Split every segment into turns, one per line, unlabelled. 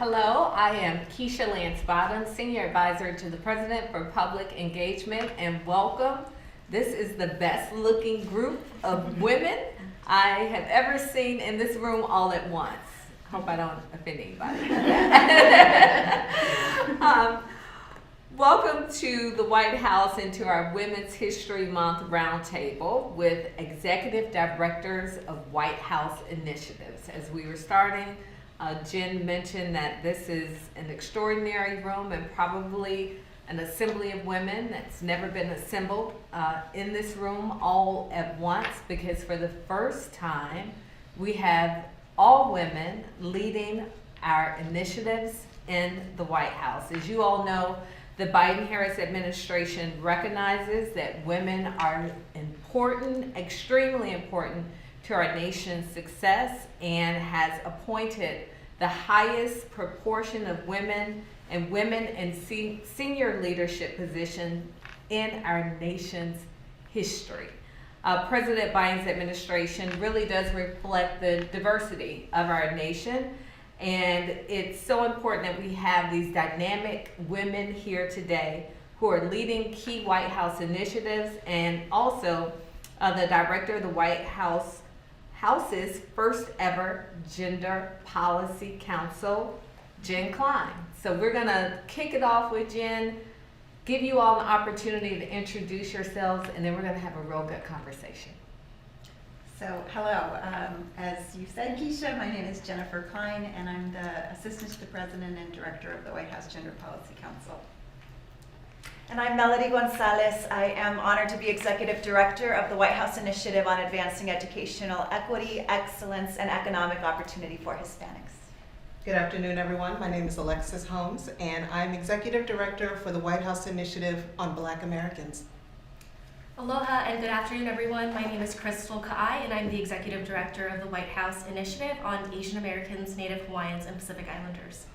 Hello, I am Keisha Lance Bottom, Senior Advisor to the President for Public Engagement, and welcome. This is the best looking group of women I have ever seen in this room all at once. Hope I don't offend anybody. Welcome to the White House and to our Women's History Month Roundtable with Executive Directors of White House Initiatives. As we were starting, Jen mentioned that this is an extraordinary room and probably an assembly of women that's never been assembled in this room all at once, because for the first time we have all women leading our initiatives in the White House. As you all know, the Biden-Harris administration recognizes that women are important, extremely important to our nation's success, and has appointed the highest proportion of women and women in senior leadership positions in our nation's history. President Biden's administration really does reflect the diversity of our nation, and it's so important that we have these dynamic women here today who are leading key White House initiatives, and also the director of the White House's first ever Gender Policy Council, Jen Klein. So we're gonna kick it off with Jen, give you all an opportunity to introduce yourselves, and then we're gonna have a real good conversation.
So hello, as you said, Keisha, my name is Jennifer Klein, and I'm the Assistant to the President and Director of the White House Gender Policy Council.
And I'm Melody Gonzalez. I am honored to be Executive Director of the White House Initiative on Advancing Educational Equity, Excellence, and Economic Opportunity for Hispanics.
Good afternoon, everyone. My name is Alexis Holmes, and I'm Executive Director for the White House Initiative on Black Americans.
Aloha and good afternoon, everyone. My name is Crystal Ka'ai, and I'm the Executive Director of the White House Initiative on Asian Americans, Native Hawaiians, and Pacific Islanders.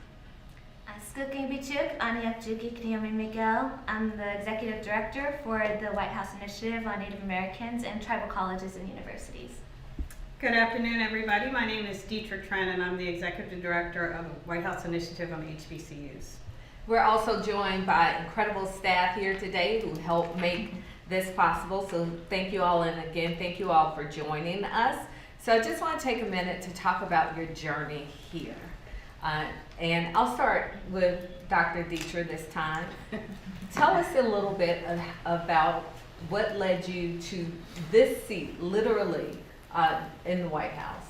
Skuking Bichuk, Aniapjuki Kniomi Miguel. I'm the Executive Director for the White House Initiative on Native Americans and Tribal Colleges and Universities.
Good afternoon, everybody. My name is Dietrich Tran, and I'm the Executive Director of the White House Initiative on HBCUs.
We're also joined by incredible staff here today who helped make this possible. So thank you all, and again, thank you all for joining us. So I just want to take a minute to talk about your journey here. And I'll start with Dr. Dietrich this time. Tell us a little bit about what led you to this seat, literally, in the White House.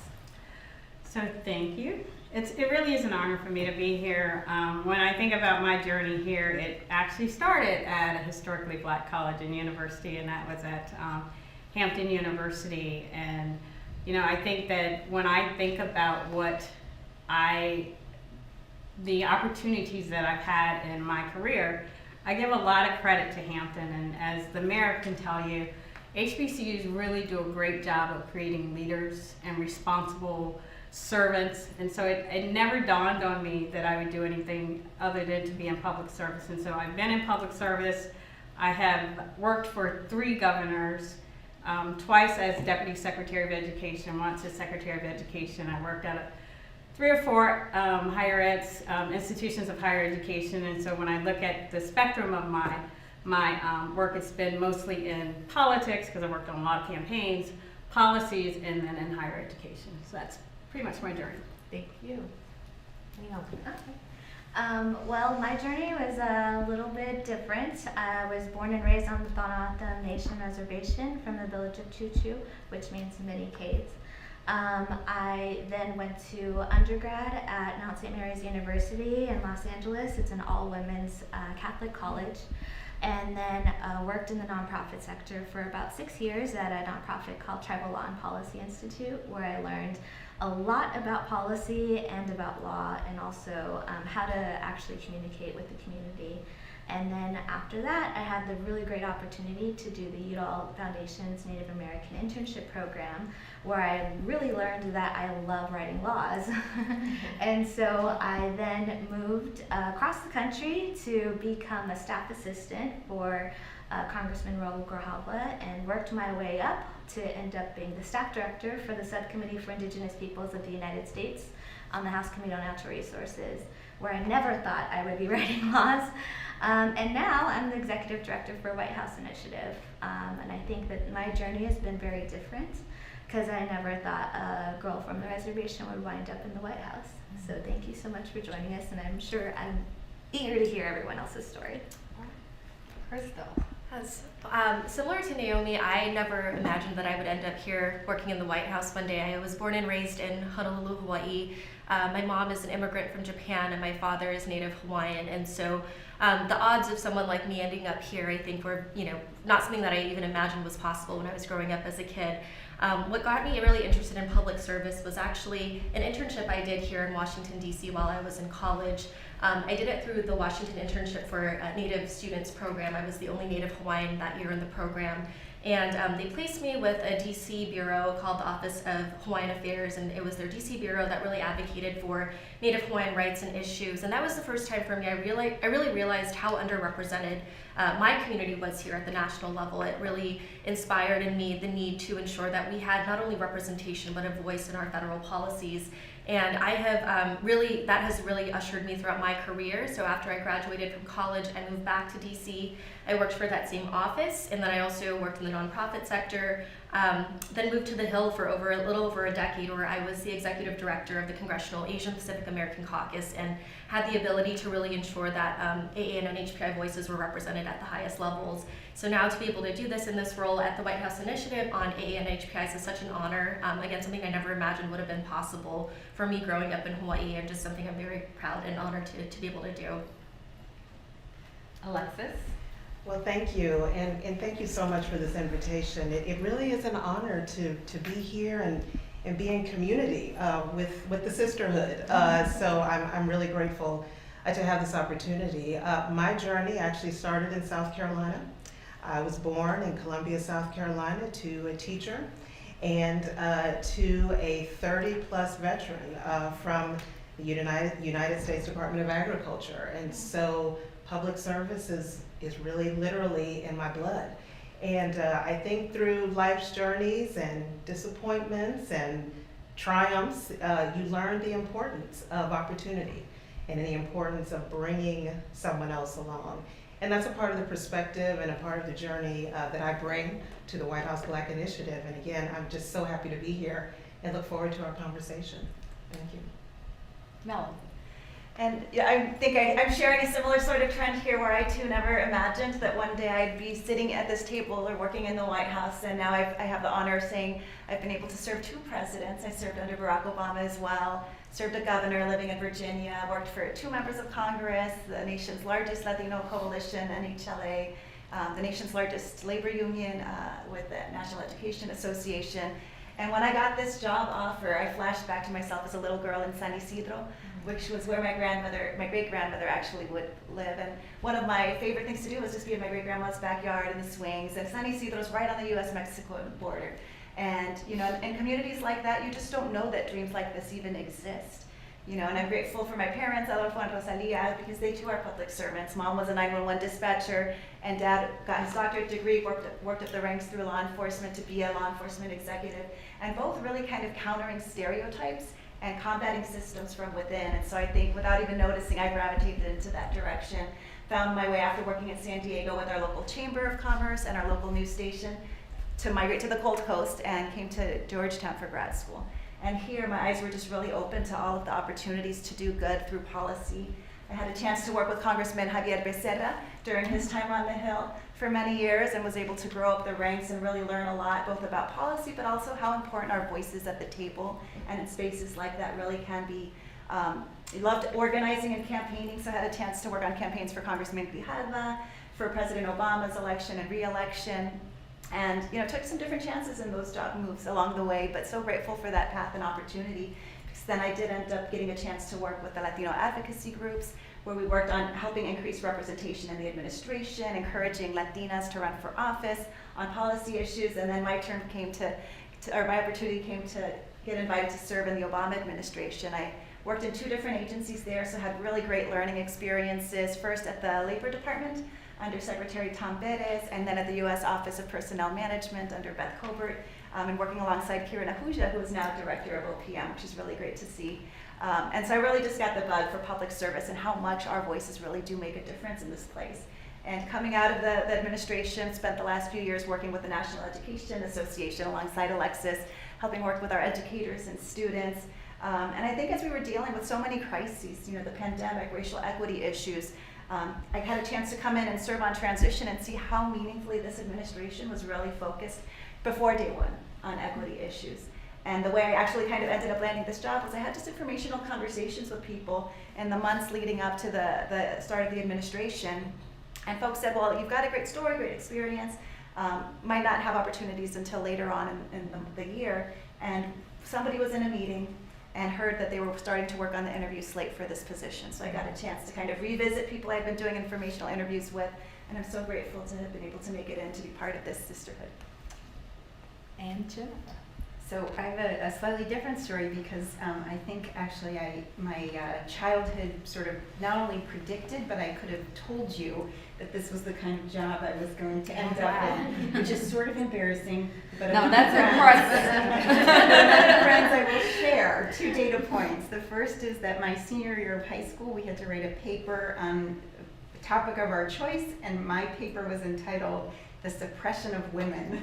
So thank you. It really is an honor for me to be here. When I think about my journey here, it actually started at a historically Black college and university, and that was at Hampton University. And I think that when I think about the opportunities that I've had in my career, I give a lot of credit to Hampton, and as the mayor can tell you, HBCUs really do a great job of creating leaders and responsible servants, and so it never dawned on me that I would do anything other than to be in public service. And so I've been in public service. I have worked for 3 governors, twice as Deputy Secretary of Education, once as Secretary of Education. I worked at 3 or 4 higher ed institutions of higher education, and so when I look at the spectrum of my work, it's been mostly in politics, because I worked on a lot of campaigns, policies, and then in higher education. So that's pretty much my journey.
Thank you.
Well, my journey was a little bit different. I was born and raised on the Thanata Nation Reservation from the village of Choo-Choo, which means many caves. I then went to undergrad at Mount St. Mary's University in Los Angeles. It's an all-women's Catholic college. And then worked in the nonprofit sector for about 6 years at a nonprofit called Tribal Law and Policy Institute, where I learned a lot about policy and about law, and also how to actually communicate with the community. And then after that, I had the really great opportunity to do the Udall Foundation's Native American Internship Program, where I really learned that I love writing laws. And so I then moved across the country to become a staff assistant for Congressman Raul Grijalva, and worked my way up to end up being the staff director for the Subcommittee for Indigenous Peoples of the United States on the House Committee on Natural Resources. where I never thought I would be writing laws. And now I'm the executive director for White House Initiative. And I think that my journey has been very different because I never thought a girl from the reservation would wind up in the White House. So thank you so much for joining us, and I'm eager to hear everyone else's story.
Crystal.
Similar to Naomi, I never imagined that I would end up here working in the White House one day. I was born and raised in Honolulu, Hawaii. My mom is an immigrant from Japan, and my father is Native Hawaiian. And so the odds of someone like me ending up here, I think, were not something that I even imagined was possible when I was growing up as a kid. What got me really interested in public service was actually an internship I did here in Washington, D.C. while I was in college. I did it through the Washington Internship for Native Students program. I was the only Native Hawaiian that year in the program. And they placed me with a DC bureau called the Office of Hawaiian Affairs, and it was their DC bureau that really advocated for Native Hawaiian rights and issues. And that was the first time for me I really realized how underrepresented my community was here at the national level. It really inspired in me the need to ensure that we had not only representation but a voice in our federal policies. And I have that has really ushered me throughout my career. So after I graduated from college, I moved back to DC. I worked for that same office, and then I also worked in the nonprofit sector. Then moved to the Hill for a little over a decade, where I was the executive director of the Congressional Asian Pacific American Caucus, and had the ability to really ensure that AA and NHPI voices were represented at the highest levels. So now to be able to do this in this role at the White House Initiative on AA and NHPIs is such an honor. Again, something I never imagined would have been possible for me growing up in Hawaii, and just something I'm very proud and honored to be able to do.
Alexis.
Well, thank you, and thank you so much for this invitation. It really is an honor to be here and be in community with the sisterhood. So I'm really grateful to have this opportunity. My journey actually started in South Carolina. I was born in Columbia, South Carolina, to a teacher and to a 30-plus veteran from the United States Department of Agriculture. And so public service is really literally in my blood. And I think through life's journeys and disappointments and triumphs, you learn the importance of opportunity and the importance of bringing someone else along. And that's a part of the perspective and a part of the journey that I bring to the White House Black Initiative. And again, I'm just so happy to be here and look forward to our conversation. Thank you.
Melanie.
And yeah, I think I'm sharing a similar sort of trend here, where I too never imagined that one day I'd be sitting at this table or working in the White House. And now I have the honor of saying I've been able to serve 2 presidents. I served under Barack Obama as well, served a governor living in Virginia, worked for 2 members of Congress, the nation's largest Latino coalition, NHLA, the nation's largest labor union with the National Education Association. And when I got this job offer, I flashed back to myself as a little girl in San Isidro, which was where my great-grandmother actually would live. And one of my favorite things to do was just be in my great-grandma's backyard in the swings. And San Isidro's right on the U.S.-Mexico border. And in communities like that, you just don't know that dreams like this even exist. And I'm grateful for my parents, Adolfo and Rosalia, because they too are public servants. Mom was a 911 dispatcher, and Dad got his doctorate degree, worked up the ranks through law enforcement to be a law enforcement executive, and both really kind of countering stereotypes and combating systems from within. And so I think without even noticing, I gravitated into that direction. Found my way after working in San Diego with our local Chamber of Commerce and our local news station to migrate to the Gold Coast, and came to Georgetown for grad school. And here my eyes were just really open to all of the opportunities to do good through policy. I had a chance to work with Congressman Javier Becerra during his time on the Hill for many years, and was able to grow up the ranks and really learn a lot, both about policy, but also how important our voices at the table and in spaces like that really can be. I loved organizing and campaigning, so I had a chance to work on campaigns for Congressman Grijalva, for President Obama's election and re-election, and took some different chances in those job moves along the way, but so grateful for that path and opportunity. Because then I did end up getting a chance to work with the Latino advocacy groups, where we worked on helping increase representation in the administration, encouraging Latinas to run for office on policy issues, and then my opportunity came to get invited to serve in the Obama administration. I worked in 2 different agencies there, so had really great learning experiences, first at the Labor Department under Secretary Tom Perez, and then at the U.S. Office of Personnel Management under Beth Colbert, and working alongside Kira Nahuja, who is now Director of OPM, which is really great to see. And so I really just got the bug for public service and how much our voices really do make a difference in this place. And coming out of the administration, spent the last few years working with the National Education Association alongside Alexis, helping work with our educators and students. And I think as we were dealing with so many crises, the pandemic, racial equity issues, I had a chance to come in and serve on transition and see how meaningfully this administration was really focused before day one on equity issues. And the way I actually kind of ended up landing this job was I had just informational conversations with people in the months leading up to the start of the administration. And folks said, well, you've got a great story, great experience, might not have opportunities until later on in the year. And somebody was in a meeting and heard that they were starting to work on the interview slate for this position. So I got a chance to kind of revisit people I'd been doing informational interviews with, and I'm so grateful to have been able to make it in to be part of this sisterhood.
And Jennifer.
So I have a slightly different story because I think actually my childhood sort of not only predicted, but I could have told you that this was the kind of job I was going to end up in, which is sort of embarrassing. But
No, that's impressive.
Friends, I will share 2 data points. The first is that my senior year of high school, we had to write a paper on a topic of our choice, and my paper was entitled "The Suppression of Women."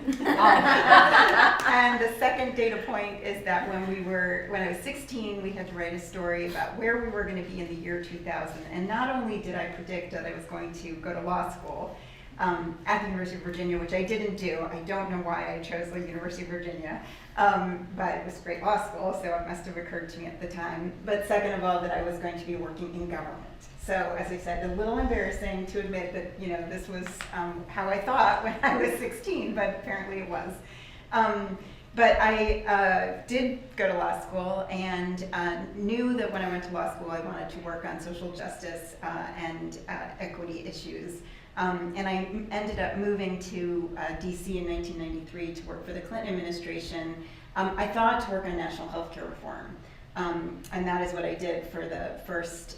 And the second data point is that when I was 16, we had to write a story about where we were going to be in the year 2000. And not only did I predict that I was going to go to law school at the University of Virginia, which I didn't do. I don't know why I chose the University of Virginia, but it was a great law school, so it must have occurred to me at the time. But second of all, that I was going to be working in government. So, as I said, a little embarrassing to admit that, this was how I thought when I was 16, but apparently it was. But I did go to law school and knew that when I went to law school, I wanted to work on social justice and equity issues. And I ended up moving to DC in 1993 to work for the Clinton administration. I thought to work on national healthcare reform. And that is what I did for the first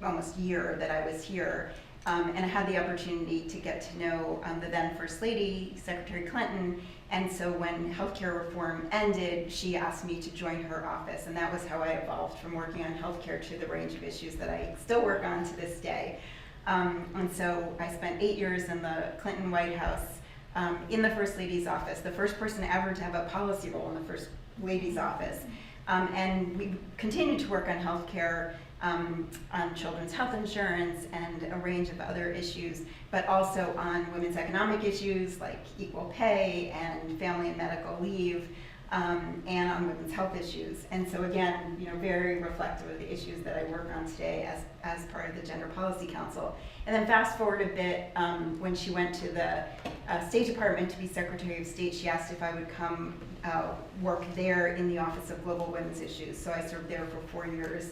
almost year that I was here. And I had the opportunity to get to know the then First Lady, Secretary Clinton. And so when healthcare reform ended, she asked me to join her office. And that was how I evolved from working on healthcare to the range of issues that I still work on to this day. And so I spent 8 years in the Clinton White House in the First Lady's office, the first person ever to have a policy role in the First Lady's office. And we continued to work on healthcare, on children's health insurance and a range of other issues, but also on women's economic issues like equal pay and family and medical leave, and on women's health issues. And so again, very reflective of the issues that I work on today as part of the Gender Policy Council. And then fast forward a bit, when she went to the State Department to be Secretary of State, she asked if I would come work there in the Office of Global Women's Issues. So I served there for 4 years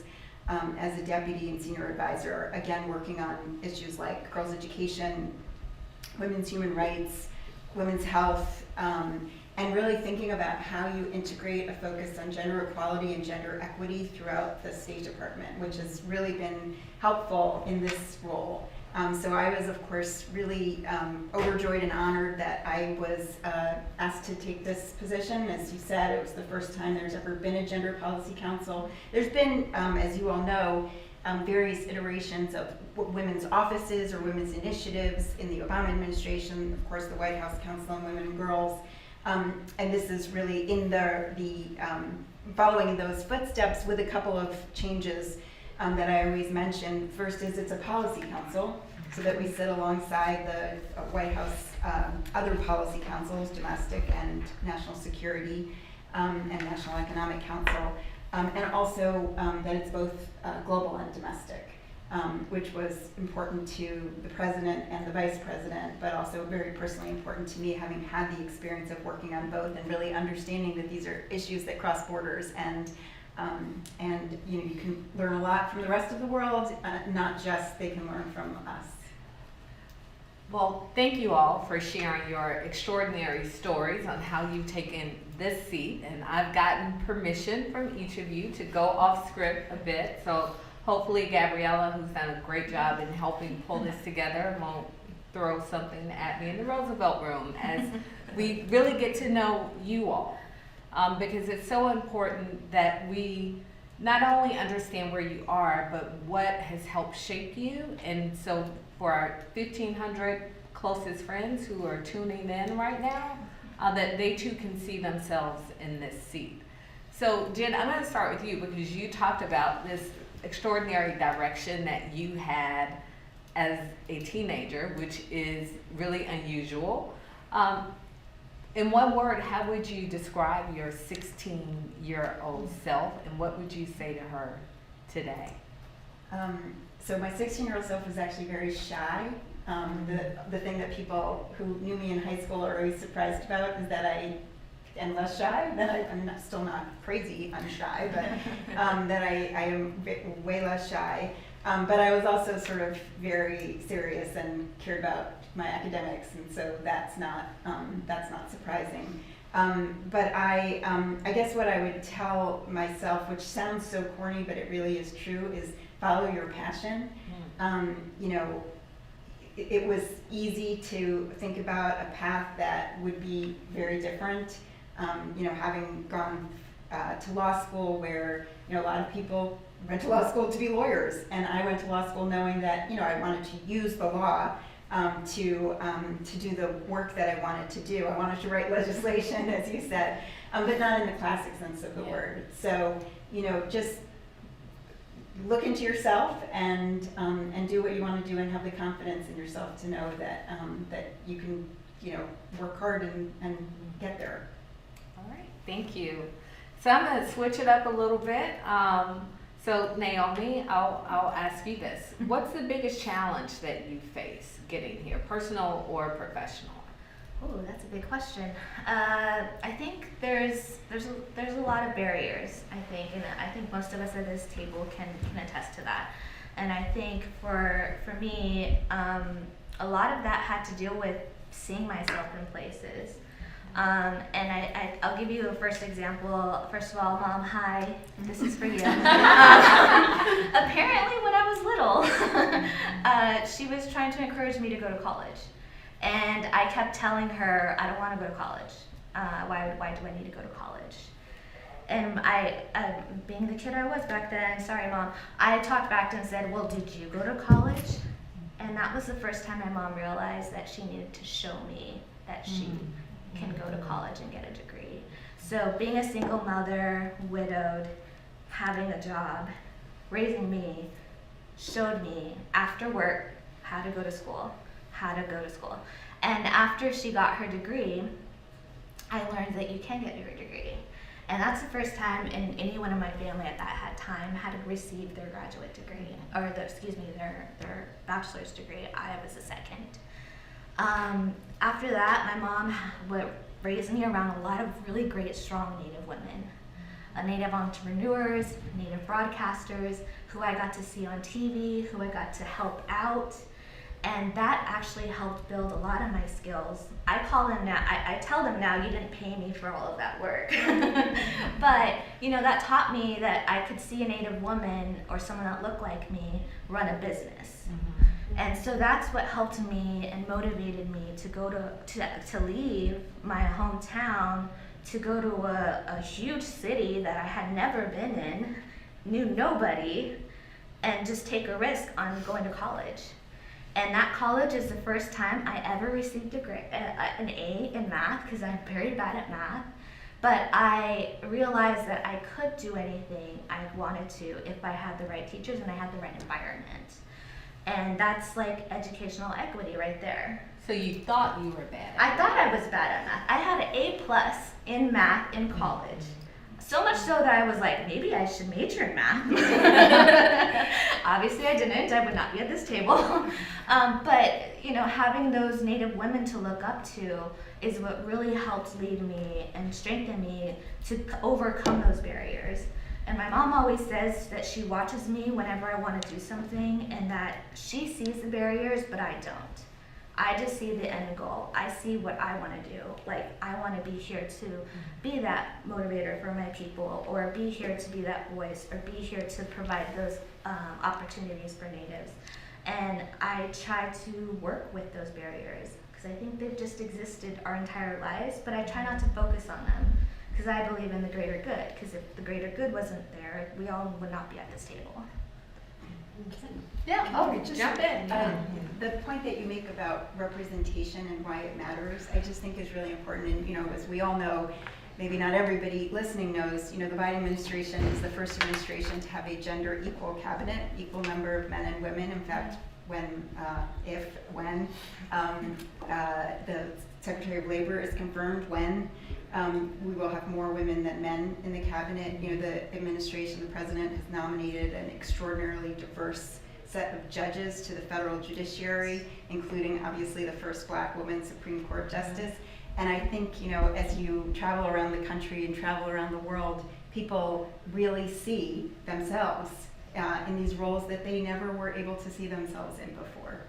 as a deputy and senior advisor, again working on issues like girls' education, women's human rights, women's health, and really thinking about how you integrate a focus on gender equality and gender equity throughout the State Department, which has really been helpful in this role. So I was, of course, really overjoyed and honored that I was asked to take this position. As you said, it was the first time there's ever been a Gender Policy Council. There's been, as you all know, various iterations of women's offices or women's initiatives in the Obama administration, of course, the White House Council on Women and Girls. And this is really in the following in those footsteps with a couple of changes that I always mention. First is it's a policy council, so that we sit alongside the White House other policy councils, domestic and national security, and National Economic Council, and also that it's both global and domestic, which was important to the president and the vice president, but also very personally important to me, having had the experience of working on both and really understanding that these are issues that cross borders, and you can learn a lot from the rest of the world, not just they can learn from us.
Well, thank you all for sharing your extraordinary stories on how you've taken this seat, and I've gotten permission from each of you to go off script a bit, so hopefully Gabriella, who's done a great job in helping pull this together, won't throw something at me in the Roosevelt room as we really get to know you all, because it's so important that we not only understand where you are, but what has helped shape you. And so for our 1,500 closest friends who are tuning in right now, that they too can see themselves in this seat. So Jen, I'm going to start with you because you talked about this extraordinary direction that you had as a teenager, which is really unusual. In one word, how would you describe your 16-year-old self, and what would you say to her today?
So my 16-year-old self was actually very shy. The thing that people who knew me in high school are always surprised about is that I am less shy. I'm still not crazy, I'm shy, but that I am way less shy. But I was also sort of very serious and cared about my academics, and so that's not surprising. But I guess what I would tell myself, which sounds so corny, but it really is true, is follow your passion. You know, it was easy to think about a path that would be very different. You know, having gone to law school where, you know, a lot of people went to law school to be lawyers, and I went to law school knowing that, you know, I wanted to use the law to do the work that I wanted to do. I wanted to write legislation, as you said, but not in the classic sense of the word. So, you know, just look into yourself and do what you want to do, and have the confidence in yourself to know that that you can, you know, work hard and get there.
All right, thank you. So I'm going to switch it up a little bit. So Naomi, I'll ask you this. What's the biggest challenge that you face getting here, personal or professional?
Oh, that's a big question. I think there's a lot of barriers, I think, and I think most of us at this table can attest to that. And I think for me, a lot of that had to deal with seeing myself in places. And I'll give you a first example. First of all, Mom, hi, this is for you. Apparently when I was little, she was trying to encourage me to go to college. And I kept telling her, I don't want to go to college. Why do I need to go to college? And I, being the kid I was back then, sorry Mom, I talked back to her and said, well, did you go to college? And that was the first time my mom realized that she needed to show me that she can go to college and get a degree. So being a single mother, widowed, having a job, raising me, showed me after work how to go to school. And after she got her degree, I learned that you can get your degree. And that's the first time in anyone in my family at that time had to receive their graduate degree, or their bachelor's degree. I was the second. After that, my mom raised me around a lot of really great, strong Native women. Native entrepreneurs, Native broadcasters, who I got to see on TV, who I got to help out. And that actually helped build a lot of my skills. I call them now, I tell them now, you didn't pay me for all of that work. But, you know, that taught me that I could see a Native woman or someone that looked like me run a business. And so that's what helped me and motivated me to go to leave my hometown, to go to a huge city that I had never been in, knew nobody, and just take a risk on going to college. And that college is the first time I ever received an A in math, because I'm very bad at math. But I realized that I could do anything I wanted to if I had the right teachers and I had the right environment. And that's like educational equity right there.
So you thought you were bad at
I thought I was bad at math. I had an A+ in math in college. So much so that I was like, maybe I should major in math. Obviously I didn't. I would not be at this table. But, you know, having those Native women to look up to is what really helped lead me and strengthen me to overcome those barriers. And my mom always says that she watches me whenever I want to do something, and that she sees the barriers, but I don't. I just see the end goal. I see what I want to do. Like, I want to be here to be that motivator for my people, or be here to be that voice, or be here to provide those opportunities for Natives. And I try to work with those barriers, because I think they've just existed our entire lives, but I try not to focus on them, because I believe in the greater good, because if the greater good wasn't there, we all would not be at this table.
Yeah, oh, jump in.
The point that you make about representation and why it matters, I just think is really important. And, as we all know, maybe not everybody listening knows, the Biden administration is the first administration to have a gender equal cabinet, equal number of men and women. In fact, when the Secretary of Labor is confirmed, we will have more women than men in the cabinet. The administration, the president has nominated an extraordinarily diverse set of judges to the federal judiciary, including obviously the first Black woman Supreme Court justice. And I think, as you travel around the country and travel around the world, people really see themselves in these roles that they never were able to see themselves in before.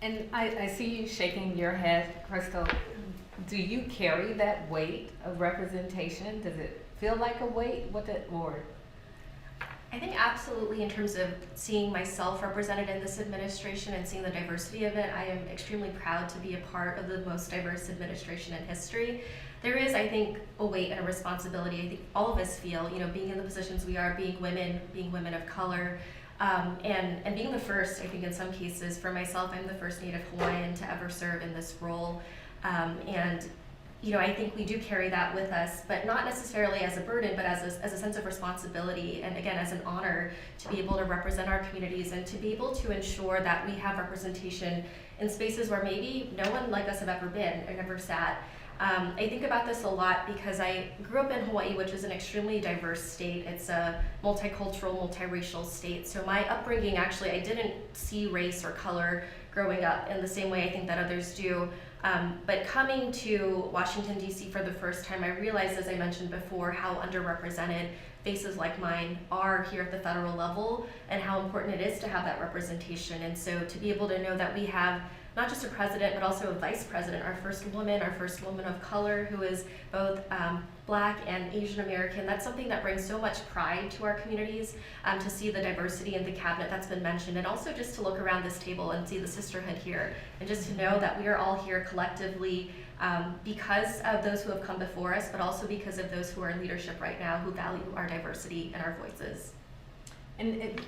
And I see you shaking your head, Crystal. Do you carry that weight of representation? Does it feel like a weight? Or?
I think absolutely in terms of seeing myself represented in this administration and seeing the diversity of it, I am extremely proud to be a part of the most diverse administration in history. There is, I think, a weight and a responsibility I think all of us feel, being in the positions we are, being women of color, and being the first, I think in some cases, for myself, I'm the first Native Hawaiian to ever serve in this role. I think we do carry that with us, but not necessarily as a burden, but as a sense of responsibility, and again, as an honor to be able to represent our communities and to be able to ensure that we have representation in spaces where maybe no one like us have ever been or never sat. I think about this a lot because I grew up in Hawaii, which is an extremely diverse state. It's a multicultural, multiracial state. So my upbringing, actually, I didn't see race or color growing up in the same way I think that others do. But coming to Washington, D.C. for the first time, I realized, as I mentioned before, how underrepresented faces like mine are here at the federal level and how important it is to have that representation. And so to be able to know that we have not just a president, but also a vice president, our first woman of color who is both Black and Asian American. That's something that brings so much pride to our communities, to see the diversity in the cabinet that's been mentioned, and also just to look around this table and see the sisterhood here, and just to know that we are all here collectively because of those who have come before us, but also because of those who are in leadership right now who value our diversity and our voices.
And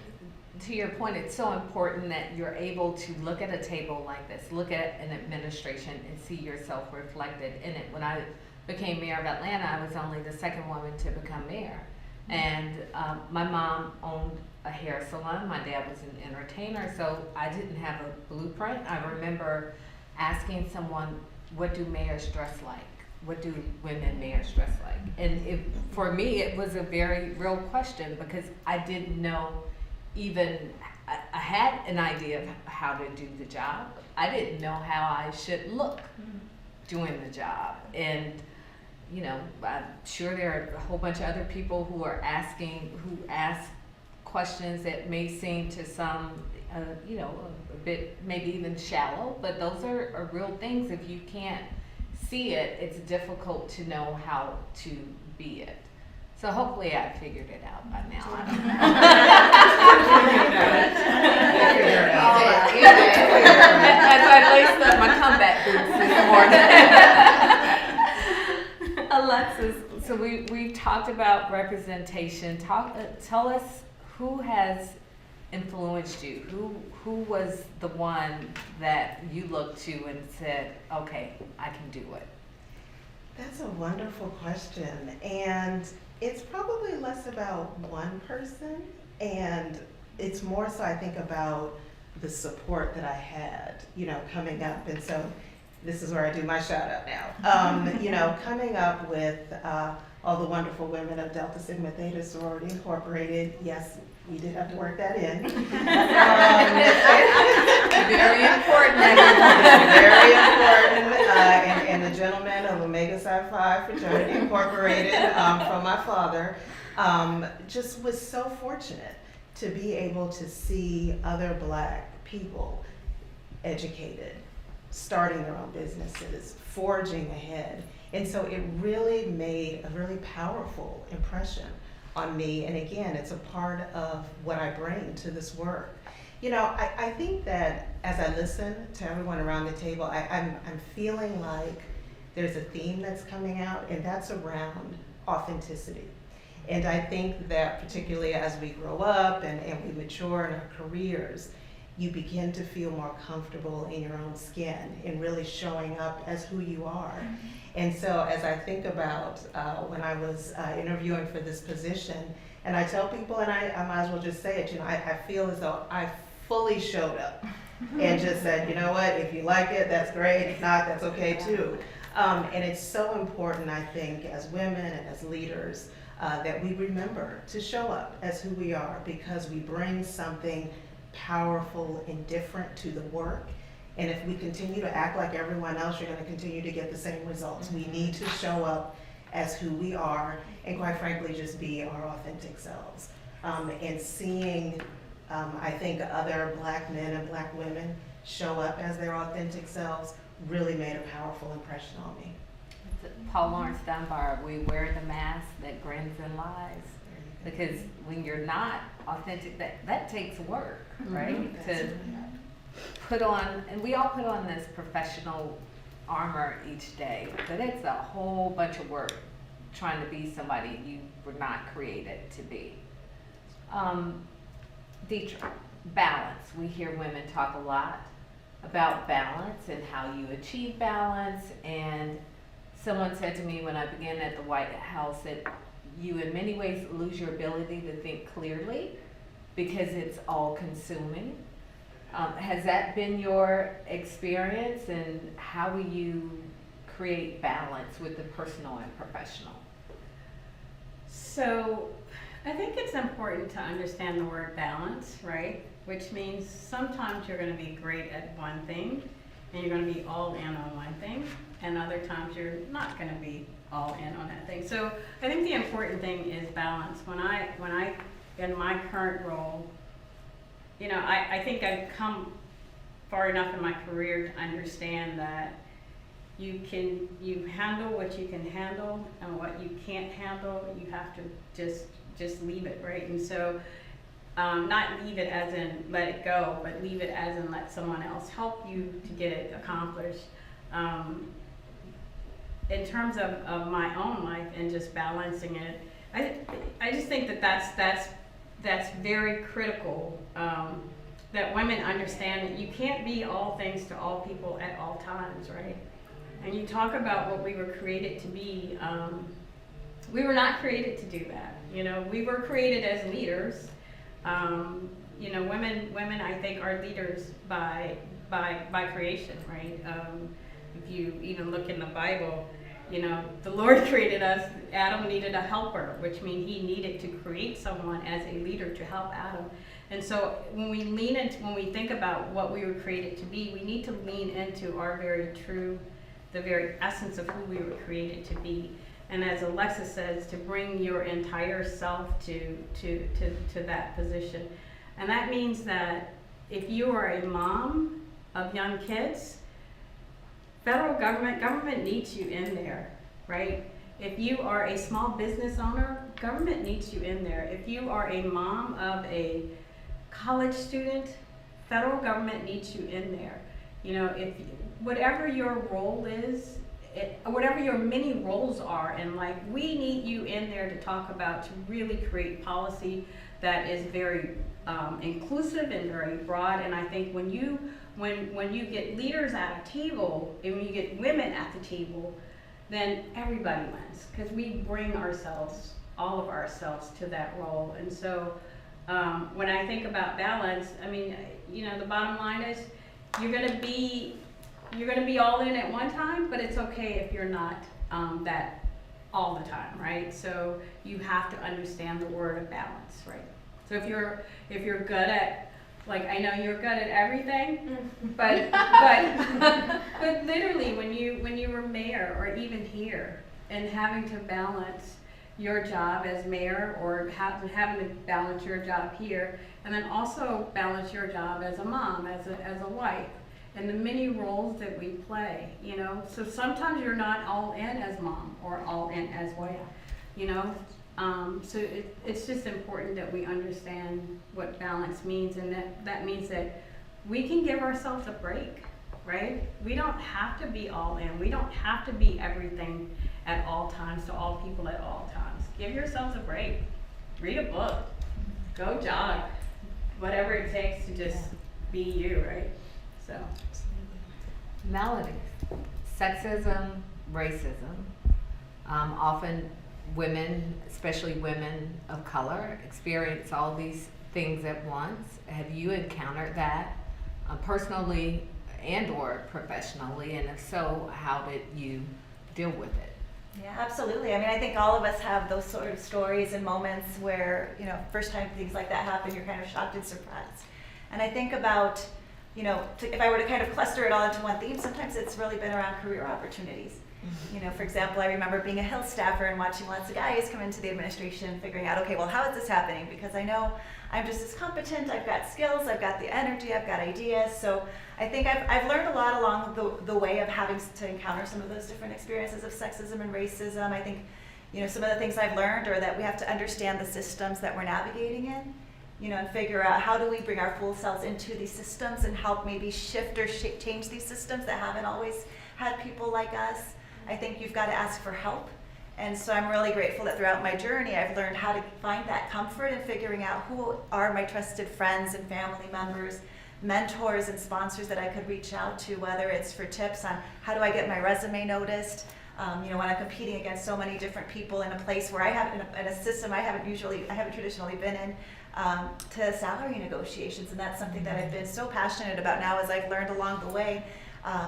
to your point, it's so important that you're able to look at a table like this, look at an administration and see yourself reflected in it. When I became mayor of Atlanta, I was only the second woman to become mayor. And my mom owned a hair salon. My dad was an entertainer, so I didn't have a blueprint. I remember asking someone, what do mayors dress like? What do women mayors dress like? And for me, it was a very real question because I didn't know I had an idea of how to do the job. I didn't know how I should look doing the job. And, I'm sure there are a whole bunch of other people who ask questions that may seem to some, a bit maybe even shallow, but those are real things. If you can't see it, it's difficult to know how to be it. So hopefully I figured it out by now. I don't know. As I laced up my comeback boots this morning. Alexis, so we talked about representation. Tell us who has influenced you. Who was the one that you looked to and said, okay, I can do it?
That's a wonderful question, and it's probably less about one person, and it's more so I think about the support that I had, coming up. And so this is where I do my shout out now. Coming up with all the wonderful women of Delta Sigma Theta Sorority Incorporated. Yes, we did have to work that in.
Very important.
Very important. And the gentleman of Omega Psi Phi Fraternity Incorporated from my father just was so fortunate to be able to see other Black people educated, starting their own businesses, forging ahead. And so it really made a really powerful impression on me. And again, it's a part of what I bring to this work. I think that as I listen to everyone around the table, I'm feeling like there's a theme that's coming out, and that's around authenticity. And I think that particularly as we grow up and we mature in our careers, you begin to feel more comfortable in your own skin and really showing up as who you are. And so as I think about when I was interviewing for this position, and I tell people, and I might as well just say it, I feel as though I fully showed up and just said, you know what, if you like it, that's great. If not, that's okay too. And it's so important, I think, as women and as leaders, that we remember to show up as who we are, because we bring something powerful and different to the work. And if we continue to act like everyone else, you're going to continue to get the same results. We need to show up as who we are, and quite frankly, just be our authentic selves. And seeing, I think, other Black men and Black women show up as their authentic selves really made a powerful impression on me.
Paul Lawrence Dunbar, we wear the mask that grins and lies. Because when you're not authentic, that takes work, right? To put on, and we all put on this professional armor each day, but it's a whole bunch of work trying to be somebody you were not created to be. Deidre, balance. We hear women talk a lot about balance and how you achieve balance, and someone said to me when I began at the White House that you in many ways lose your ability to think clearly because it's all consuming. Has that been your experience, and how will you create balance with the personal and professional?
So I think it's important to understand the word balance, right? Which means sometimes you're going to be great at one thing and you're going to be all in on one thing, and other times you're not going to be all in on that thing. So I think the important thing is balance. When I in my current role, you know, I think I've come far enough in my career to understand that you handle what you can handle, and what you can't handle, you have to just leave it, right? And so not leave it as in let it go, but leave it as in let someone else help you to get it accomplished. In terms of my own life and just balancing it, I just think that's very critical, that women understand that you can't be all things to all people at all times, right? And you talk about what we were created to be. We were not created to do that. You know, we were created as leaders. You know, women I think are leaders by creation, right? If you even look in the Bible, you know, the Lord created us. Adam needed a helper, which means he needed to create someone as a leader to help Adam. And so when we think about what we were created to be, we need to lean into our very true, the very essence of who we were created to be. And as Alexa says, to bring your entire self to that position. And that means that if you are a mom of young kids, federal government needs you in there, right? If you are a small business owner, government needs you in there. If you are a mom of a college student, federal government needs you in there. You know, if whatever your role is, whatever your many roles are in life, we need you in there to talk about, to really create policy that is very inclusive and very broad. And I think when you get leaders at a table, and when you get women at the table, then everybody wins, because we bring ourselves, all of ourselves, to that role. And so when I think about balance, I mean, you know, the bottom line is you're gonna be all in at one time, but it's okay if you're not that all the time, right? So you have to understand the word of balance, right? So if you're good at, like, I know you're good at everything, but literally when you were mayor, or even here, and having to balance your job as mayor, or having to balance your job here, and then also balance your job as a mom, as a wife, and the many roles that we play, you know. So sometimes you're not all in as mom or all in as wife, you know. So it's just important that we understand what balance means, and that means that we can give ourselves a break. right? We don't have to be all in. We don't have to be everything at all times to all people at all times. Give yourselves a break. Read a book. Go jog. Whatever it takes to just be you, right? So.
Melody, sexism, racism, often women, especially women of color, experience all these things at once. Have you encountered that personally and or professionally? And if so, how did you deal with it?
Yeah, absolutely. I mean, I think all of us have those sort of stories and moments where, you know, first time things like that happen, you're kind of shocked and surprised. And I think about, you know, if I were to kind of cluster it all into one theme, sometimes it's really been around career opportunities. You know, for example, I remember being a Hill staffer and watching lots of guys come into the administration, figuring out, okay, well, how is this happening? Because I know I'm just as competent, I've got skills, I've got the energy, I've got ideas. So I think I've learned a lot along the way of having to encounter some of those different experiences of sexism and racism. I think, you know, some of the things I've learned are that we have to understand the systems that we're navigating in, you know, and figure out how do we bring our full selves into these systems and help maybe shift or change these systems that haven't always had people like us. I think you've got to ask for help. And so I'm really grateful that throughout my journey, I've learned how to find that comfort in figuring out who are my trusted friends and family members, mentors and sponsors that I could reach out to, whether it's for tips on how do I get my resume noticed, you know, when I'm competing against so many different people in a place where I have, in a system I haven't traditionally been in, to salary negotiations. And that's something that I've been so passionate about now as I've learned along the way.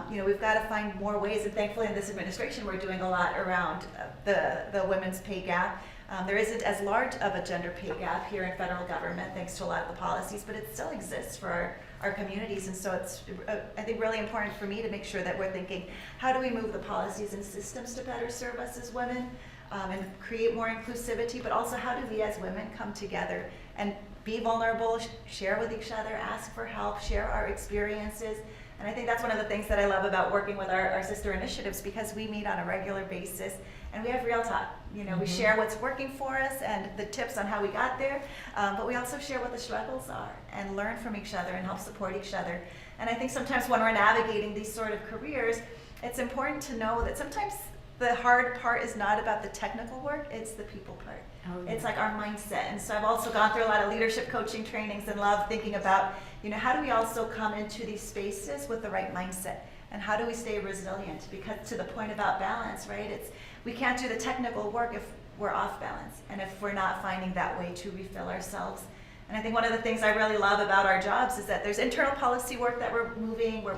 You know, we've got to find more ways, and thankfully in this administration we're doing a lot around the women's pay gap. There isn't as large of a gender pay gap here in federal government thanks to a lot of the policies, but it still exists for our communities, and so it's I think really important for me to make sure that we're thinking, how do we move the policies and systems to better serve us as women and create more inclusivity, but also how do we as women come together and be vulnerable, share with each other, ask for help, share our experiences. And I think that's one of the things that I love about working with our sister initiatives, because we meet on a regular basis and we have real talk. You know, we share what's working for us and the tips on how we got there, but we also share what the struggles are and learn from each other and help support each other. And I think sometimes when we're navigating these sort of careers, it's important to know that sometimes the hard part is not about the technical work, it's the people part. Oh, yeah. It's like our mindset. And so I've also gone through a lot of leadership coaching trainings and love thinking about, you know, how do we also come into these spaces with the right mindset? And how do we stay resilient? Because to the point about balance, right? We can't do the technical work if we're off balance and if we're not finding that way to refill ourselves. And I think one of the things I really love about our jobs is that there's internal policy work that we're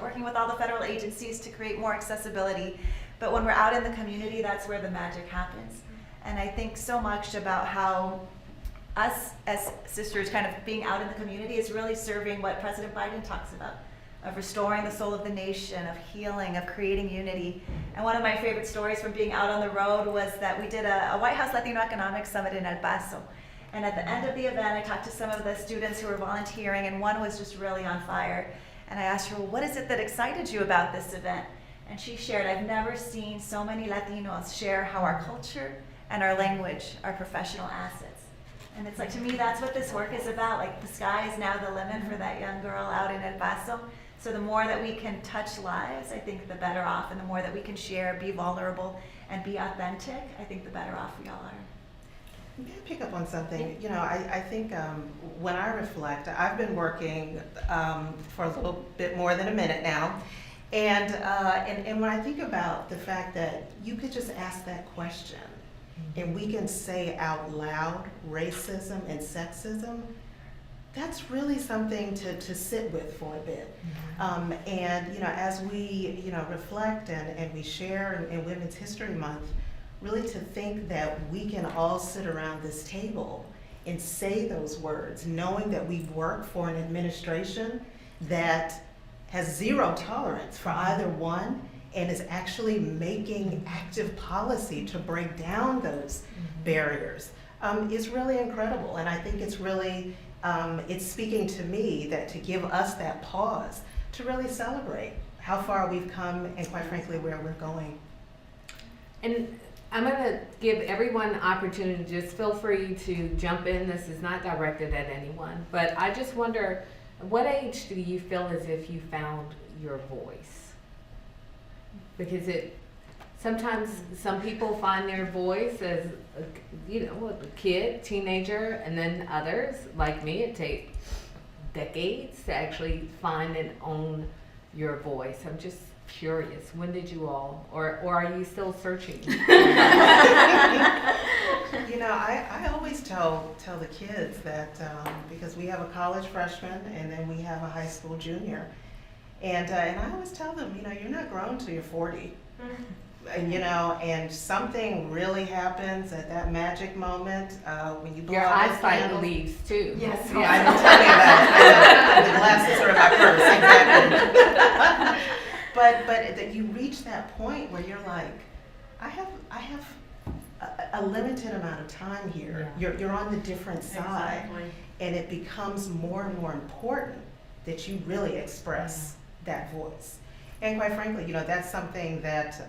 working with all the federal agencies to create more accessibility. But when we're out in the community, that's where the magic happens. And I think so much about how us as sisters kind of being out in the community is really serving what President Biden talks about, of restoring the soul of the nation, of healing, of creating unity. And one of my favorite stories from being out on the road was that we did a White House Latino Economics Summit in El Paso. And at the end of the event, I talked to some of the students who were volunteering, and one was just really on fire. And I asked her, well, what is it that excited you about this event? And she shared, I've never seen so many Latinos share how our culture and our language are professional assets. And it's like, to me, that's what this work is about. Like, the sky is now the limit for that young girl out in El Paso. So the more that we can touch lives, I think the better off. And the more that we can share, be vulnerable, and be authentic, I think the better off we all are.
May I pick up on something? You know, I think when I reflect, I've been working for a little bit more than a minute now. And when I think about the fact that you could just ask that question and we can say out loud racism and sexism, that's really something to sit with for a bit. And you know, as we reflect and we share in Women's History Month, really to think that we can all sit around this table and say those words, knowing that we work for an administration that has zero tolerance for either one and is actually making active policy to break down those barriers is really incredible. And I think it's really, it's speaking to me that to give us that pause to really celebrate how far we've come and quite frankly where we're going.
And I'm going to give everyone an opportunity. Just feel free to jump in. This is not directed at anyone, but I just wonder, what age do you feel as if you found your voice? Because sometimes some people find their voice as, a kid, teenager, and then others, like me, it takes decades to actually find and own your voice. I'm just curious, when did you all, or are you still searching?
I always tell the kids that because we have a college freshman and then we have a high school junior, and I always tell them, you're not grown till you're 40, and something really happens at that magic moment when you blow
Your
out those
eyesight
candles.
leaves too.
Yes.
Yeah, I know, tell me about it. I know. The glasses are in my purse, exactly. But that you reach that point where you're like, I have a limited amount of time here.
Yeah.
You're on the different side,
Exactly.
and it becomes more and more important that you really express that voice. And quite frankly, that's something that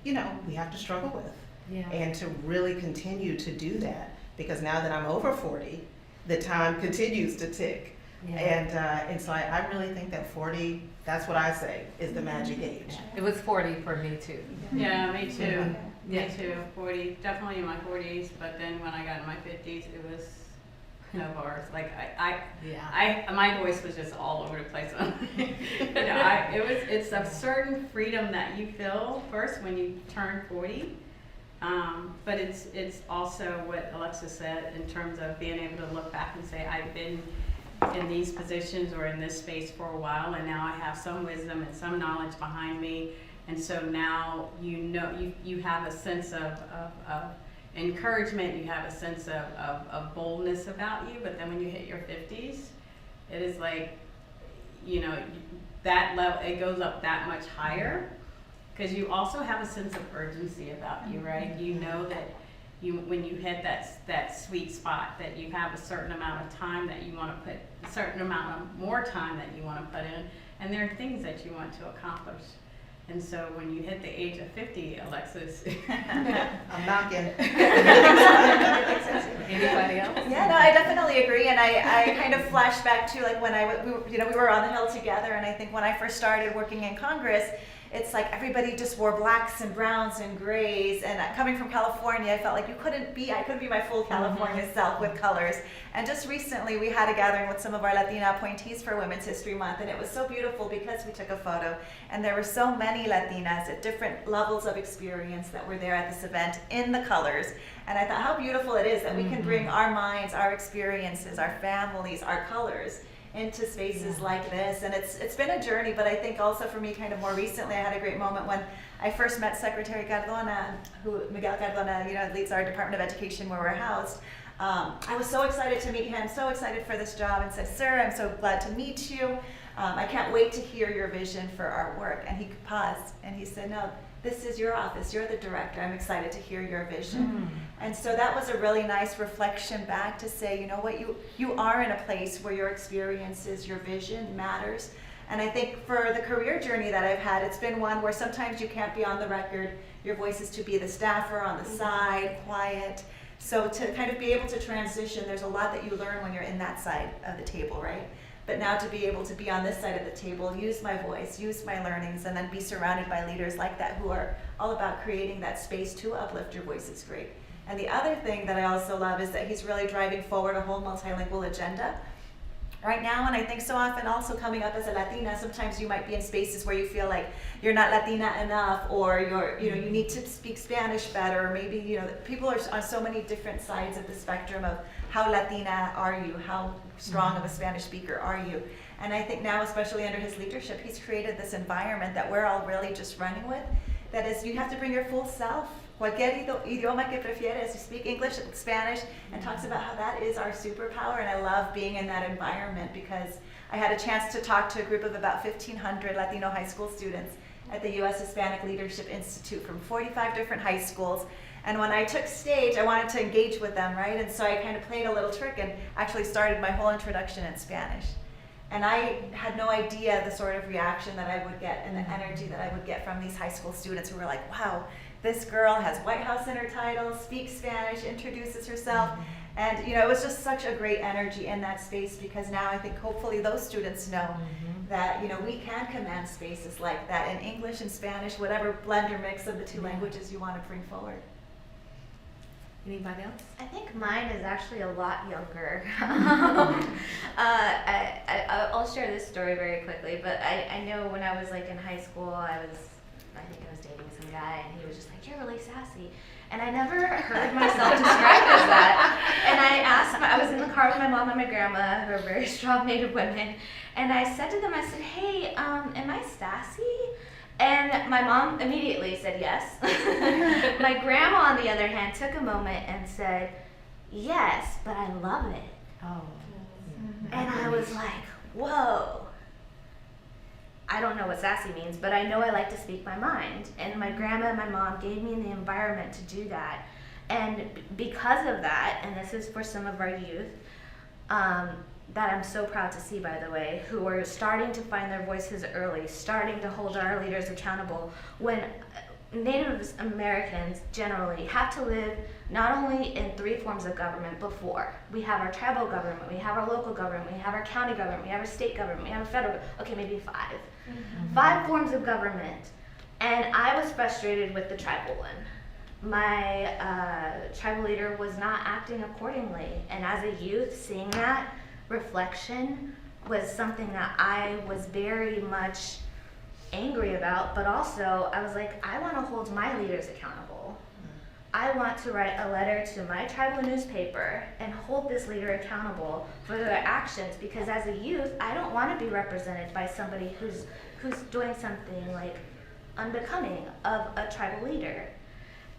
we have to struggle with,
Yeah.
and to really continue to do that, because now that I'm over 40, the time continues to tick.
Yeah.
And so I really think that 40, that's what I say, is the magic age.
It was 40 for me too.
Yeah, me too.
Yeah.
Me too. 40, definitely in my 40s, but then when I got in my 50s, it was no bars. Like my voice was just all over the place. It's a certain freedom that you feel first when you turn 40. But it's also what Alexa said in terms of being able to look back and say, I've been in these positions or in this space for a while, and now I have some wisdom and some knowledge behind me, and so now you have a sense of encouragement, you have a sense of boldness about you. But then when you hit your 50s, it is like, that level, it goes up that much higher, because you also have a sense of urgency about you, right? You know that when you hit that sweet spot, that you have a certain amount of time that you want to put, a certain amount of more time that you want to put in, and there are things that you want to accomplish. And so when you hit the age of 50, Alexis,
I'm knocking.
Anybody else?
Yeah, no, I definitely agree, and I kind of flash back to like when we were on the Hill together, and I think when I first started working in Congress, it's like everybody just wore blacks and browns and grays, and coming from California, I felt like I couldn't be my full California self with colors. And just recently, we had a gathering with some of our Latina appointees for Women's History Month, and it was so beautiful because we took a photo, and there were so many Latinas at different levels of experience that were there at this event in the colors. And I thought how beautiful it is that we can bring our minds, our experiences, our families, our colors into spaces like this. And it's been a journey, but I think also for me, kind of more recently, I had a great moment when I first met Secretary Cardona, Miguel Cardona, leads our Department of Education where we're housed. I was so excited to meet him, so excited for this job, and said, "Sir, I'm so glad to meet you. I can't wait to hear your vision for our work." And he paused and he said, "No, this is your office, you're the director, I'm excited to hear your vision." And so that was a really nice reflection back to say, you know what, you are in a place where your experiences, your vision matters. And I think for the career journey that I've had, it's been one where sometimes you can't be on the record, your voice is to be the staffer on the side, quiet. So to kind of be able to transition, there's a lot that you learn when you're in that side of the table, right? But now to be able to be on this side of the table, use my voice, use my learnings, and then be surrounded by leaders like that who are all about creating that space to uplift your voice is great. And the other thing that I also love is that he's really driving forward a whole multilingual agenda right now. And I think so often also coming up as a Latina, sometimes you might be in spaces where you feel like you're not Latina enough, or you need to speak Spanish better, or maybe, people are on so many different sides of the spectrum of how Latina are you, how strong of a Spanish speaker are you. And I think now, especially under his leadership, he's created this environment that we're all really just running with, that is, you have to bring your full self. Cualquier idioma que prefieres, you speak English, Spanish, and talks about how that is our superpower. And I love being in that environment because I had a chance to talk to a group of about 1,500 Latino high school students at the U.S. Hispanic Leadership Institute from 45 different high schools. And when I took stage, I wanted to engage with them, right? And so I kind of played a little trick and actually started my whole introduction in Spanish. And I had no idea the sort of reaction that I would get and the energy that I would get from these high school students who were like, wow, this girl has White House in her title, speaks Spanish, introduces herself. And it was just such a great energy in that space, because now I think hopefully those students know that we can command spaces like that in English and Spanish, whatever blend or mix of the two languages you want to bring forward.
Anybody else?
I think mine is actually a lot younger. I'll share this story very quickly, but I know when I was like in high school, I think I was dating some guy, and he was just like, "You're really sassy." And I never heard myself described as that. And I was in the car with my mom and my grandma, who are very strong Native women, and I said to them, I said, "Hey, am I sassy?" And my mom immediately said yes. My grandma, on the other hand, took a moment and said, "Yes, but I love it."
Oh.
And I was like, whoa. I don't know what sassy means, but I know I like to speak my mind. And my grandma and my mom gave me the environment to do that. And because of that, and this is for some of our youth, that I'm so proud to see, by the way, who are starting to find their voices early, starting to hold our leaders accountable, when Native Americans generally have to live not only in 3 forms of government before. We have our tribal government, we have our local government, we have our county government, we have our state government, we have our federal, okay, maybe 5. 5 forms of government. And I was frustrated with the tribal one. My tribal leader was not acting accordingly. And as a youth, seeing that reflection was something that I was very much angry about, but also I was like, I want to hold my leaders accountable. I want to write a letter to my tribal newspaper and hold this leader accountable for their actions, because as a youth, I don't want to be represented by somebody who's doing something like unbecoming of a tribal leader.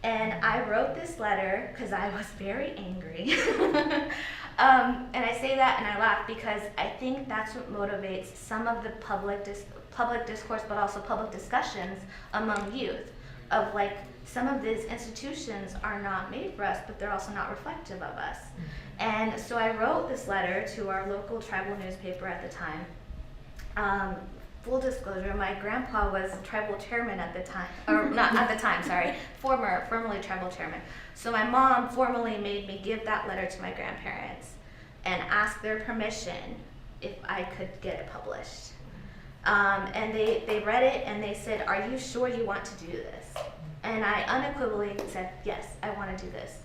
And I wrote this letter because I was very angry. And I say that and I laugh because I think that's what motivates some of the public discourse, but also public discussions among youth, of like, some of these institutions are not made for us, but they're also not reflective of us. And so I wrote this letter to our local tribal newspaper at the time. Full disclosure, my grandpa was tribal chairman at the time, or not at the time, sorry, formerly tribal chairman. So my mom formally made me give that letter to my grandparents and ask their permission if I could get it published. And they read it and they said, "Are you sure you want to do this?" And I unequivocally said, "Yes, I want to do this."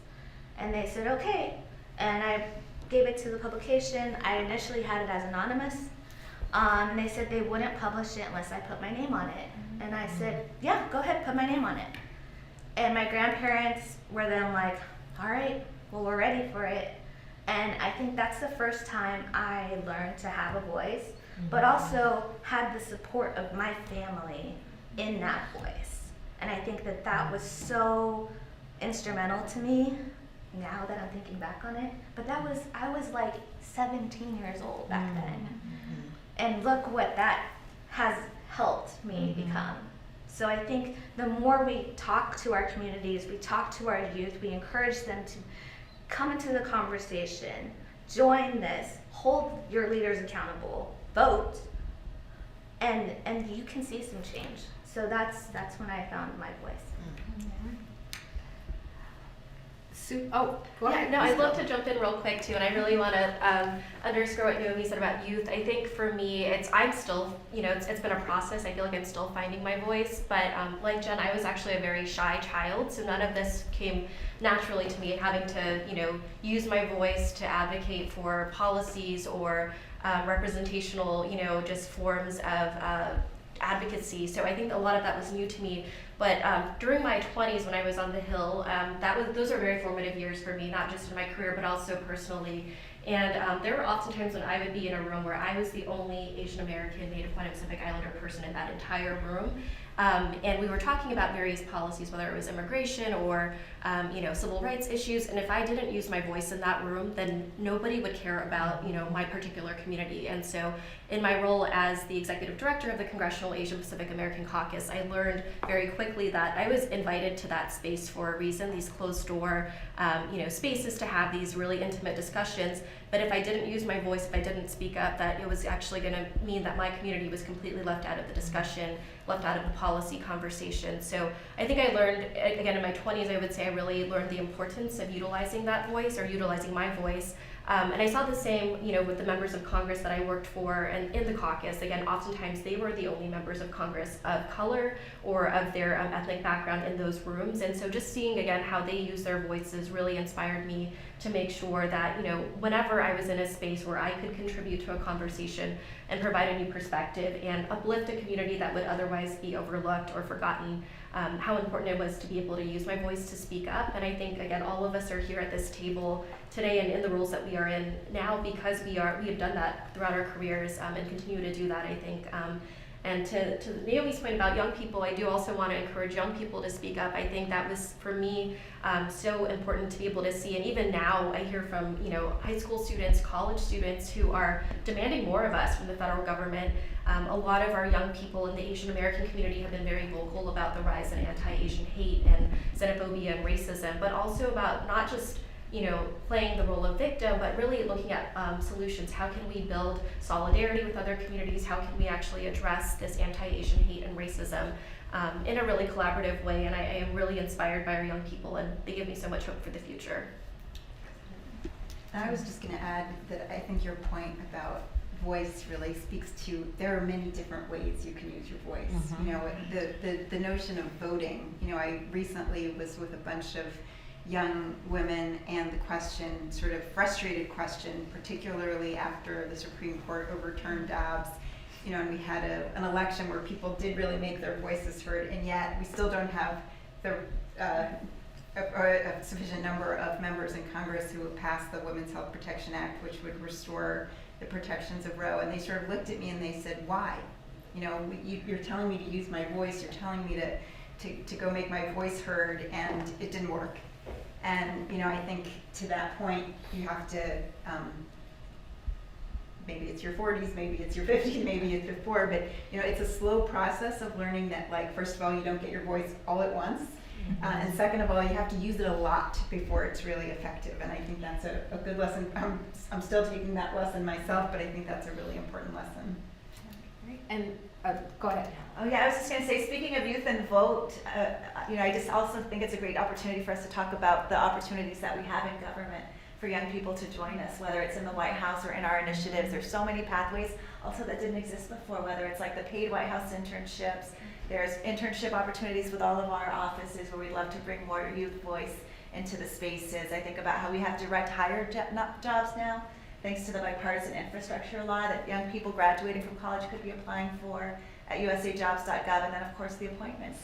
And they said, "Okay." And I gave it to the publication. I initially had it as anonymous. And they said they wouldn't publish it unless I put my name on it. And I said, "Yeah, go ahead, put my name on it." And my grandparents were then like, "All right, well, we're ready for it." And I think that's the first time I learned to have a voice, but also had the support of my family in that voice. And I think that that was so instrumental to me now that I'm thinking back on it. But I was like 17 years old back then. And look what that has helped me become. So I think the more we talk to our communities, we talk to our youth, we encourage them to come into the conversation, join this, hold your leaders accountable, vote, and you can see some change. So that's when I found my voice.
Go ahead.
No, I'd love to jump in real quick too, and I really want to underscore what Naomi said about youth. I think for me, I'm still, it's been a process. I feel like I'm still finding my voice, but like Jen, I was actually a very shy child, so none of this came naturally to me, having to, use my voice to advocate for policies or representational, just forms of advocacy. So I think a lot of that was new to me. But during my 20s, when I was on the Hill, those are very formative years for me, not just in my career, but also personally. And there were often times when I would be in a room where I was the only Asian American, Native Hawaiian Pacific Islander person in that entire room. And we were talking about various policies, whether it was immigration or civil rights issues. And if I didn't use my voice in that room, then nobody would care about my particular community. And so in my role as the executive director of the Congressional Asian Pacific American Caucus, I learned very quickly that I was invited to that space for a reason, these closed door spaces to have these really intimate discussions. But if I didn't use my voice, if I didn't speak up, that it was actually going to mean that my community was completely left out of the discussion, left out of the policy conversation. So I think I learned, again, in my 20s, I would say I really learned the importance of utilizing that voice or utilizing my voice. And I saw the same, with the members of Congress that I worked for and in the caucus. Again, oftentimes they were the only members of Congress of color or of their ethnic background in those rooms. And so just seeing, again, how they use their voices really inspired me to make sure that, whenever I was in a space where I could contribute to a conversation and provide a new perspective and uplift a community that would otherwise be overlooked or forgotten, how important it was to be able to use my voice to speak up. And I think, again, all of us are here at this table today and in the roles that we are in now because we have done that throughout our careers and continue to do that, I think. And to Naomi's point about young people, I do also want to encourage young people to speak up. I think that was, for me, so important to be able to see. And even now, I hear from, high school students, college students who are demanding more of us from the federal government. A lot of our young people in the Asian American community have been very vocal about the rise in anti-Asian hate and xenophobia and racism, but also about not just playing the role of victim, but really looking at solutions. How can we build solidarity with other communities? How can we actually address this anti-Asian hate and racism in a really collaborative way? And I am really inspired by our young people, and they give me so much hope for the future.
I was just going to add that I think your point about voice really speaks to there are many different ways you can use your voice.
Mm-hmm.
The notion of voting. I recently was with a bunch of young women, and the question, sort of frustrated question, particularly after the Supreme Court overturned Dobbs, and we had an election where people did really make their voices heard, and yet we still don't have a sufficient number of members in Congress who have passed the Women's Health Protection Act, which would restore the protections of Roe. And they sort of looked at me and they said, why? You're telling me to use my voice, you're telling me to go make my voice heard, and it didn't work. And I think to that point, you have to, maybe it's your 40s, maybe it's your 50s, maybe it's before, but it's a slow process of learning that, like, first of all, you don't get your voice all at once, and second of all, you have to use it a lot before it's really effective. And I think that's a good lesson. I'm still taking that lesson myself, but I think that's a really important lesson.
And go ahead.
Oh yeah, I was just going to say, speaking of youth and vote, I just also think it's a great opportunity for us to talk about the opportunities that we have in government for young people to join us, whether it's in the White House or in our initiatives. There's so many pathways also that didn't exist before, whether it's like the paid White House internships. There's internship opportunities with all of our offices where we'd love to bring more youth voice into the spaces. I think about how we have direct hire jobs now, thanks to the bipartisan infrastructure law that young people graduating from college could be applying for at usajobs.gov, and then of course the appointments,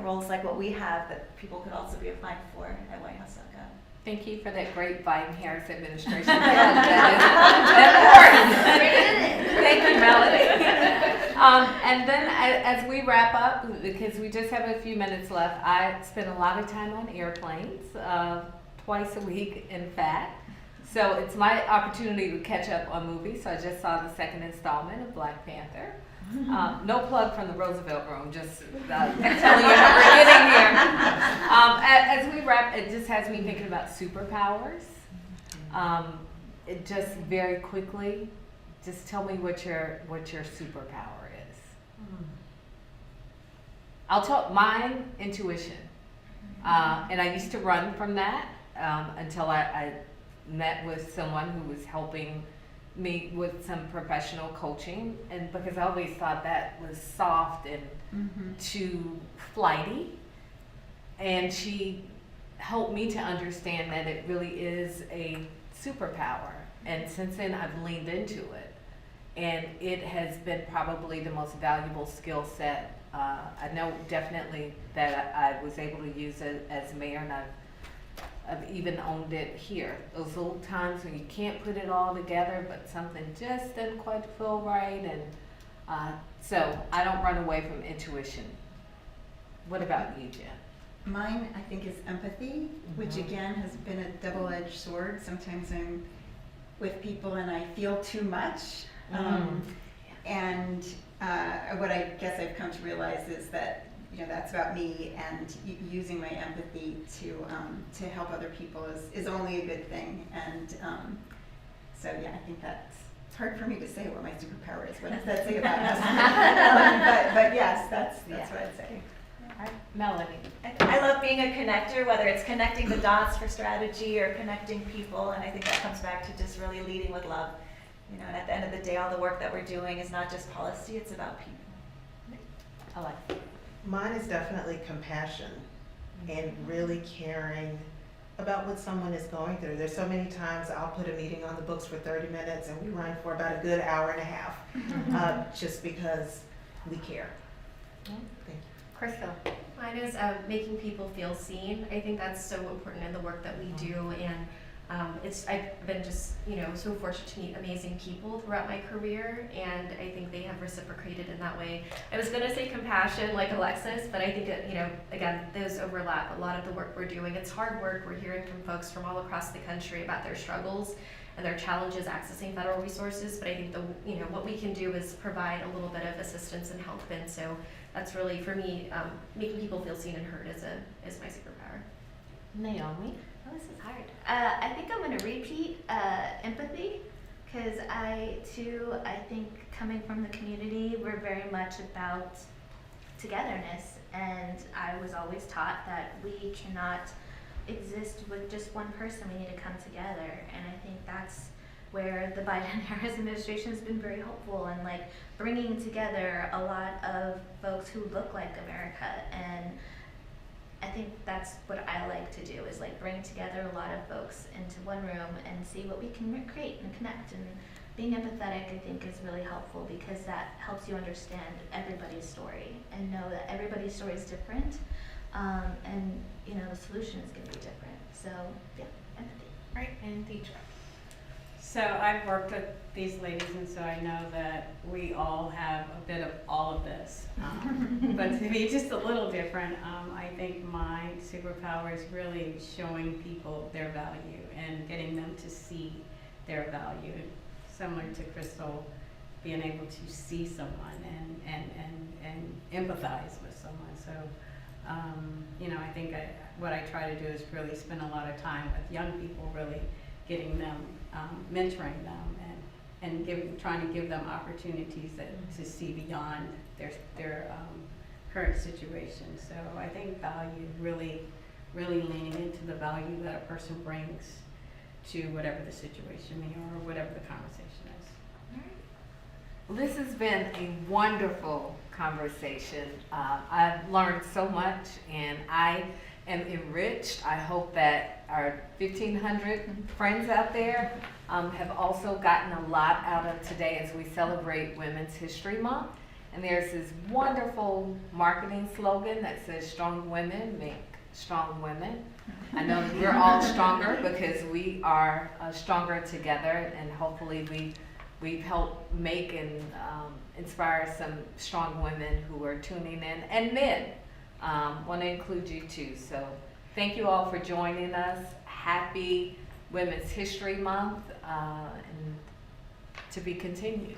roles like what we have that people could also be applying for at whitehouse.gov.
Thank you for that great Biden-Harris administration. That is important. Thank you, Melody. And then as we wrap up, because we just have a few minutes left, I spend a lot of time on airplanes, twice a week, in fact. So it's my opportunity to catch up on movies. So I just saw the second installment of Black Panther. No plug from the Roosevelt Room, just telling you how we're getting here. As we wrap, it just has me thinking about superpowers. It just very quickly, just tell me what your superpower is. I'll tell mine, intuition. And I used to run from that until I met with someone who was helping me with some professional coaching, and because I always thought that was soft and too flighty, and she helped me to understand that it really is a superpower. And since then I've leaned into it, and it has been probably the most valuable skill set. I know definitely that I was able to use it as mayor, and I've even owned it here. Those little times when you can't put it all together, but something just doesn't quite feel right, and so I don't run away from intuition. What about you, Jen?
Mine, I think, is empathy, which again has been a double-edged sword. Sometimes I'm with people and I feel too much, and what I guess I've come to realize is that that's about me, and using my empathy to help other people is only a good thing. And So yeah, I think it's hard for me to say what my superpower is. What does that say about us? But yes, that's what I'd say.
Melanie.
I love being a connector, whether it's connecting the dots for strategy or connecting people, and I think that comes back to just really leading with love. You know, and at the end of the day, all the work that we're doing is not just policy, it's about people.
Alexa.
Mine is definitely compassion and really caring about what someone is going through. There's so many times I'll put a meeting on the books for 30 minutes and we run for about a good hour and a half, just because we care. Thank you.
Crystal.
Mine is making people feel seen. I think that's so important in the work that we do, and I've been just so fortunate to meet amazing people throughout my career, and I think they have reciprocated in that way. I was gonna say compassion, like Alexis, but I think that again, those overlap. A lot of the work we're doing, it's hard work. We're hearing from folks from all across the country about their struggles and their challenges accessing federal resources. But I think what we can do is provide a little bit of assistance and help, and so that's really for me, making people feel seen and heard is my superpower.
Naomi.
Oh, this is hard. I think I'm going to repeat empathy, because I think coming from the community, we're very much about togetherness, and I was always taught that we cannot exist with just one person. We need to come together, and I think that's where the Biden-Harris administration has been very helpful in bringing together a lot of folks who look like America, and I think that's what I like to do, is bring together a lot of folks into one room and see what we can create and connect. And being empathetic, I think, is really helpful, because that helps you understand everybody's story and know that everybody's story is different, and the solution is going to be different. So yeah, empathy.
Right, and Deidre. So I've worked with these ladies, and so I know that we all have a bit of all of this. But to be just a little different, I think my superpower is really showing people their value and getting them to see their value. Similar to Crystal, being able to see someone and empathize with someone. So, I think what I try to do is really spend a lot of time with young people, really getting them, mentoring them, and trying to give them opportunities to see beyond their current situation. So I think value, really leaning into the value that a person brings to whatever the situation or whatever the conversation is.
Well, this has been a wonderful conversation. I've learned so much, and I am enriched. I hope that our 1,500 friends out there have also gotten a lot out of today as we celebrate Women's History Month. And there's this wonderful marketing slogan that says, "Strong women make strong women." I know we're all stronger because we are stronger together, and hopefully we've helped make and inspire some strong women who are tuning in, and men. Want to include you too. So thank you all for joining us. Happy Women's History Month, and to be continued.